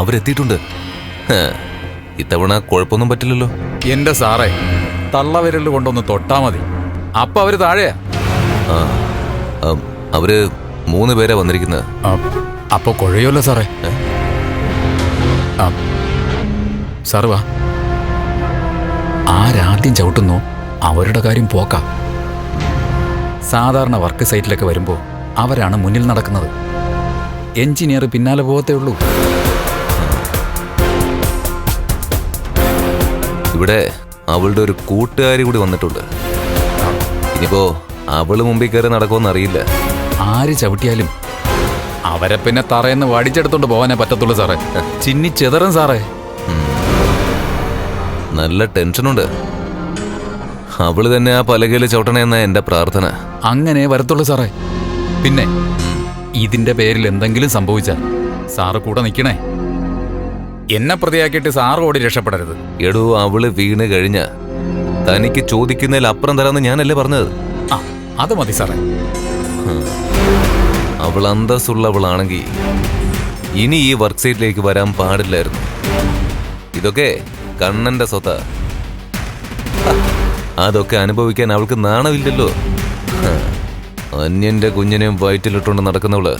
അവരെത്തിയിട്ടുണ്ട്. ഇത്തവണ കുഴപ്പമൊന്നും പറ്റില്ലല്ലോ. എന്റെ സാറേ, തള്ളവിരൽ കൊണ്ടൊന്ന് തൊട്ടാ മതി, അപ്പൊ അവര് താഴെയാ. അവര് 3 പേരാ വന്നിരിക്കുന്നത്. അപ്പൊ കുഴയുമല്ലോ സാറേ. സാറ് വാ. ആരാദ്യം ചവിട്ടുന്നു അവരുടെ കാര്യം പോക്കാം. സാധാരണ വർക്ക് സൈറ്റിലൊക്കെ വരുമ്പോൾ അവരാണ് മുന്നിൽ നടക്കുന്നത്. എഞ്ചിനീയർ പിന്നാലെ പോകത്തേ ഉള്ളൂ. ഇവിടെ അവളുടെ ഒരു കൂട്ടുകാരി കൂടി വന്നിട്ടുണ്ട്. ഇനിയിപ്പോ അവള് മുമ്പിൽ കയറി നടക്കുമെന്ന് അറിയില്ല. ആര് ചവിട്ടിയാലും അവരെ പിന്നെ തറയെന്ന് വടിച്ചെടുത്തോണ്ട് പോകാനേ പറ്റത്തുള്ളൂ സാറേ. ചിന്നി ചെതറും സാറേ. നല്ല ടെൻഷനുണ്ട്. അവള് തന്നെ ആ പലകയിൽ ചവിട്ടണമെന്ന എന്റെ പ്രാർത്ഥന. അങ്ങനെ വരത്തുള്ളൂ സാറേ. പിന്നെ ഇതിന്റെ പേരിൽ എന്തെങ്കിലും സംഭവിച്ചാൽ സാറ് കൂടെ നിൽക്കണേ. എന്നെ പ്രതിയാക്കിയിട്ട് സാറ് ഓടി രക്ഷപ്പെടരുത്. എടോ, അവള് വീണ് കഴിഞ്ഞ തനിക്ക് ചോദിക്കുന്നതിൽ അപ്പുറം തരാമെന്ന് ഞാനല്ലേ പറഞ്ഞത്. അത് മതി സാറേ. അവൾ അന്തസ്സുള്ളവളാണെങ്കിൽ ഇനി ഈ വർക്ക് സൈറ്റിലേക്ക് വരാൻ പാടില്ലായിരുന്നു. ഇതൊക്കെ കണ്ണന്റെ സ്വത്താ. അതൊക്കെ അനുഭവിക്കാൻ അവൾക്ക് നാണമില്ലല്ലോ. അന്യന്റെ കുഞ്ഞിനെയും വയറ്റിലിട്ടുകൊണ്ട് നടക്കുന്നവള്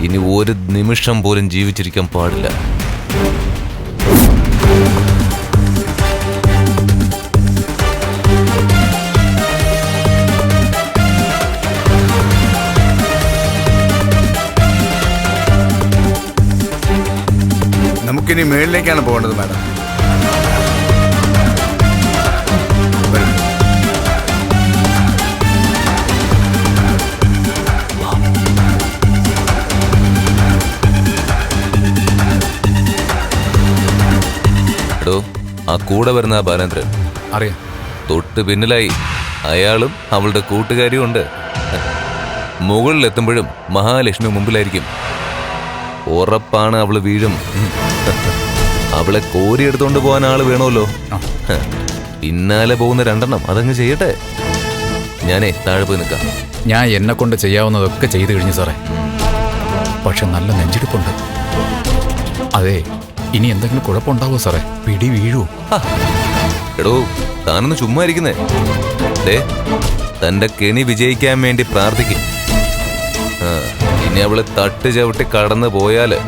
ഇനി ഒരു നിമിഷം പോലും ജീവിച്ചിരിക്കാൻ പാടില്ല. നമുക്കിനി മേളിലേക്കാണ് പോകേണ്ടത് മാഡം. എടോ, ആ കൂടെ വരുന്ന ബാലേന്ദ്രൻ അറിയാം. തൊട്ട് പിന്നിലായി അയാളും അവളുടെ കൂട്ടുകാരിയും ഉണ്ട്. മുകളിലെത്തുമ്പോഴും മഹാലക്ഷ്മി മുമ്പിലായിരിക്കും. ഉറപ്പാണ് അവള് വീഴും. അവളെ കോരിയെടുത്തോണ്ട് പോകാൻ ആള് വേണമല്ലോ. പിന്നാലെ പോകുന്ന 2 അതങ്ങ് ചെയ്യട്ടെ. ഞാനേ താഴെ പോയി നിൽക്കാം. ഞാൻ എന്നെ കൊണ്ട് ചെയ്യാവുന്നതൊക്കെ ചെയ്തു കഴിഞ്ഞു സാറേ. പക്ഷെ നല്ല നെഞ്ചെടുപ്പുണ്ട്. അതെ, ഇനി എന്തെങ്കിലും കുഴപ്പമുണ്ടാവോ സാറേ? പിടി വീഴുവോ? എടോ, താനൊന്ന് ചുമ്മാ ഇരിക്കുന്നേ. തന്റെ കെണി വിജയിക്കാൻ വേണ്ടി പ്രാർത്ഥിക്കും. ഇനി അവള് തട്ട് ചവിട്ടി കടന്നു പോയാല്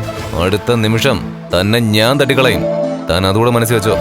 അടുത്ത നിമിഷം തന്നെ ഞാൻ തട്ടിക്കളയും. താൻ അതുകൂടെ മനസ്സിൽ വെച്ചോ.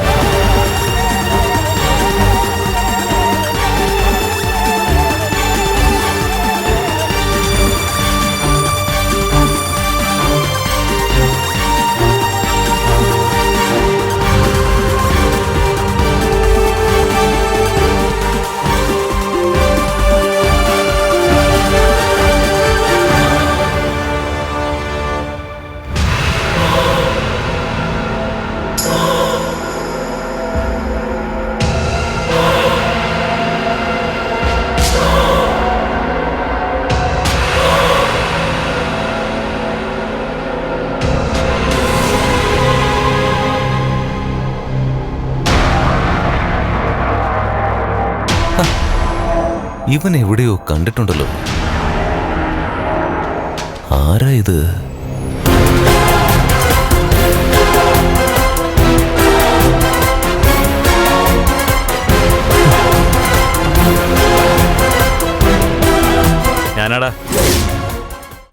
ഇവൻ എവിടെയോ കണ്ടിട്ടുണ്ടല്ലോ. ആരാ ഇത്?